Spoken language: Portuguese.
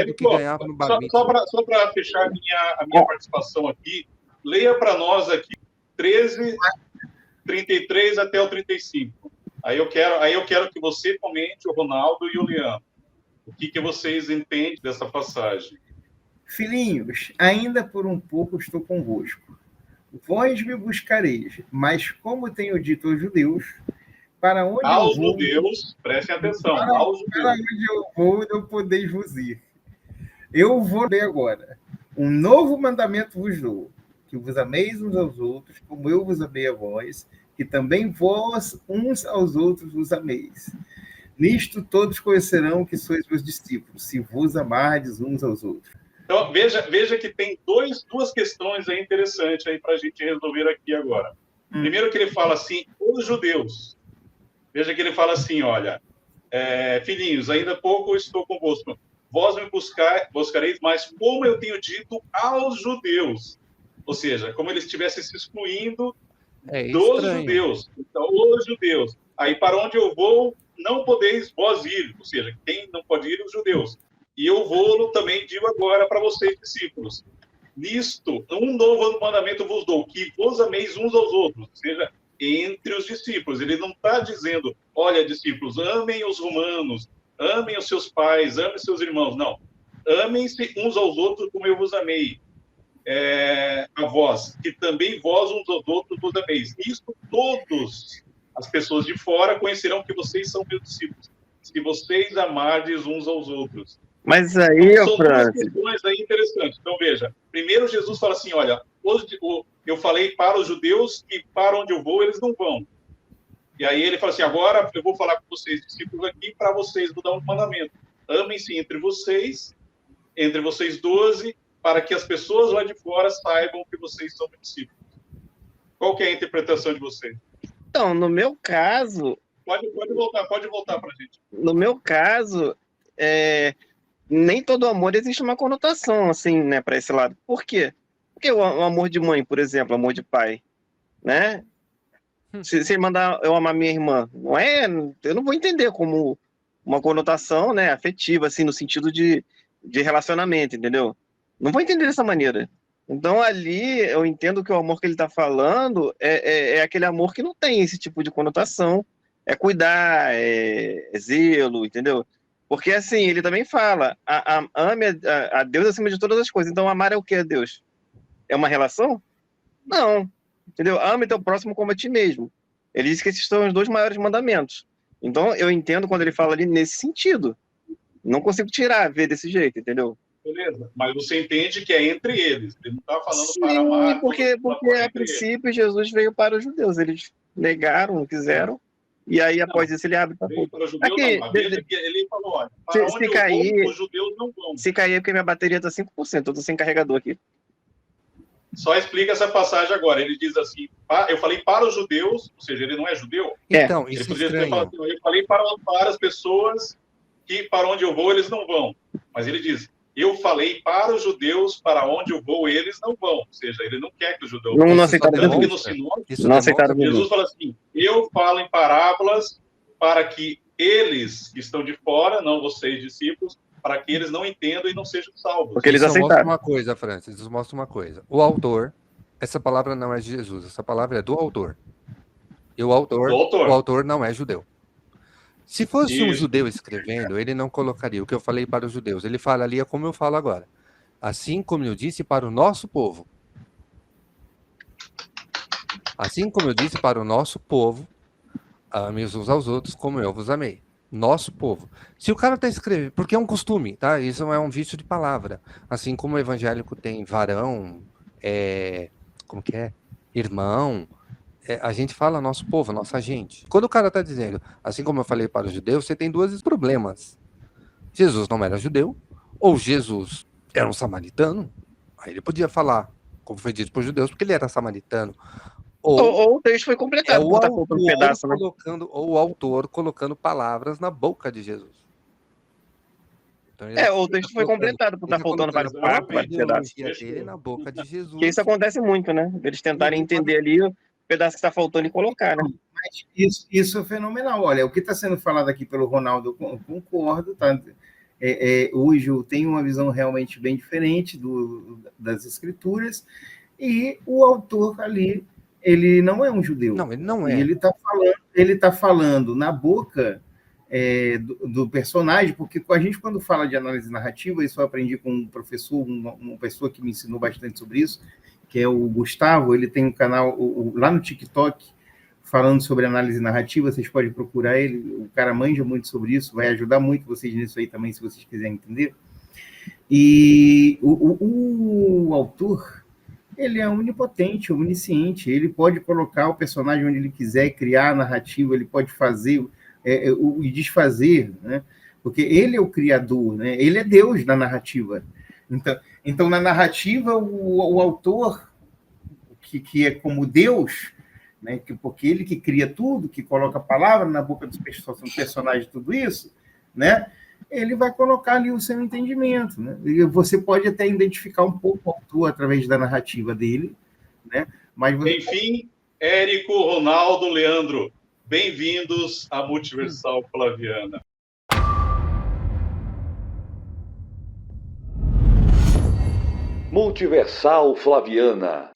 do que ganhava no bar mitzvah. Só para fechar a minha participação aqui, leia para nós aqui 13, 33 até o 35. Aí eu quero que você comente, o Ronaldo e o Leandro. O que vocês entendem dessa passagem? Filhinhos, ainda por um pouco estou convosco. Vós me buscareis, mas como tenho dito aos judeus, para onde aos eu vou... judeus, prestem atenção, aos judeus. Para onde eu vou, não podeis vos ir. Eu vou ler agora. Um novo mandamento vos dou, que vos ameis uns aos outros, como eu vos amei a vós, que também vós uns aos outros vos ameis. Nisto todos conhecerão que sois meus discípulos, se vos amardes uns aos outros. Então, veja que tem duas questões aí interessantes aí para a gente resolver aqui agora. Primeiro que ele fala assim, os judeus. Veja que ele fala assim, olha, filhinhos, ainda há pouco eu estou convosco. Vós me buscareis, mas como eu tenho dito aos judeus. Ou seja, como ele estivesse se excluindo dos judeus. Então, os judeus. Aí, para onde eu vou, não podeis vós ir. Ou seja, quem não pode ir, os judeus. E eu vou também, digo agora para vocês, discípulos. Nisto, um novo mandamento vos dou, que vos ameis uns aos outros. Ou seja, entre os discípulos. Ele não está dizendo, olha, discípulos, amem os romanos, amem os seus pais, amem os seus irmãos. Não. Amem-se uns aos outros como eu vos amei. A vós, que também vós uns aos outros vos ameis. Isto todos as pessoas de fora conhecerão que vocês são meus discípulos, se vocês amardes uns aos outros. Mas aí, então, são duas questões aí interessantes. Então, veja, primeiro Jesus fala assim, olha, eu falei para os judeus que para onde eu vou, eles não vão. E aí ele fala assim, agora eu vou falar com vocês, discípulos aqui, para vocês vou dar um mandamento. Amem-se entre vocês 12, para que as pessoas lá de fora saibam que vocês são discípulos. Qual que é a interpretação de vocês? Então, no meu caso... Pode voltar para a gente. No meu caso, nem todo amor existe uma conotação, assim, né, para esse lado. Por quê? Porque o amor de mãe, por exemplo, amor de pai, né? Se ele mandar eu amar minha irmã, eu não vou entender como uma conotação, né, afetiva, assim, no sentido de relacionamento, entendeu? Não vou entender dessa maneira. Então, ali, eu entendo que o amor que ele está falando é aquele amor que não tem esse tipo de conotação. É cuidar, é zelo, entendeu? Porque, assim, ele também fala, ame a Deus acima de todas as coisas. Então, amar é o que a Deus? É uma relação? Não. Entendeu? Ame teu próximo como a ti mesmo. Ele diz que esses são os 2 maiores mandamentos. Então, eu entendo quando ele fala ali nesse sentido. Não consigo ver desse jeito, entendeu? Beleza, mas você entende que é entre eles. Ele não está falando Sim, para amar. Porque a princípio Jesus veio para os judeus. Eles negaram, não quiseram. E aí, após isso, ele abre para os judeus. Ele falou, olha, para onde os judeus não vão. Se cair é porque minha bateria está 5%. Eu estou sem carregador aqui. Só explica essa passagem agora. Ele diz assim, eu falei para os judeus, ou seja, ele não é judeu. Então, ele isso poderia é estranho. Assim, eu falei para as pessoas que para onde eu vou, eles não vão. Mas ele diz, eu falei para os judeus, para onde eu vou, eles não vão. Ou seja, ele não quer que os judeus não aceitaram. Tanto que no sinótico, não aceitaram. Jesus fala assim, eu falo em parábolas para que eles que estão de fora, não vocês discípulos, para que eles não entendam e não sejam salvos. Porque eles aceitaram. Mostra uma coisa, Francis, isso mostra uma coisa. O autor, essa palavra não é de Jesus, essa palavra é do autor. E o autor não é judeu. Se fosse um judeu escrevendo, ele não colocaria o que eu falei para os judeus. Ele falaria como eu falo agora. Assim como eu disse para o nosso povo. Assim como eu disse para o nosso povo, ame uns aos outros como eu vos amei. Nosso povo. Se o cara está escrevendo, porque é um costume, tá? Isso não é um vício de palavra. Assim como o evangélico tem varão, como que é? Irmão. A gente fala nosso povo, nossa gente. Quando o cara está dizendo, assim como eu falei para os judeus, você tem 2 problemas. Jesus não era judeu, ou Jesus era um samaritano. Aí ele podia falar, como foi dito para os judeus, porque ele era samaritano. Ou o texto foi completado, ou o autor colocando palavras na boca de Jesus. Então, o texto foi completado por estar faltando vários pedaços dele na boca de Jesus. Porque isso acontece muito, né? Eles tentarem entender ali o pedaço que está faltando e colocar, né? Mas isso é fenomenal. Olha, o que está sendo falado aqui pelo Ronaldo, eu concordo, tá? hoje eu tenho uma visão realmente bem diferente das escrituras, e o autor ali, ele não é um judeu. Não, ele não é. E ele tá falando na boca do personagem, porque a gente, quando fala de análise narrativa, isso eu aprendi com um professor, uma pessoa que me ensinou bastante sobre isso, que é o Gustavo. Ele tem um canal lá no TikTok falando sobre análise narrativa, vocês podem procurar ele, o cara manja muito sobre isso, vai ajudar muito vocês nisso aí também, se vocês quiserem entender. E o autor, ele é onipotente, onisciente, ele pode colocar o personagem onde ele quiser, criar a narrativa, ele pode fazer e desfazer, né? Porque ele é o criador, né? Ele é Deus na narrativa. Então na narrativa, o autor, que é como Deus, né? Porque ele que cria tudo, que coloca a palavra na boca dos personagens, tudo isso, né? Ele vai colocar ali o seu entendimento, né? E você pode até identificar um pouco o autor através da narrativa dele, né? Mas você... Enfim, Érico, Ronaldo, Leandro, bem-vindos à Multiversal Flaviana. Multiversal Flaviana.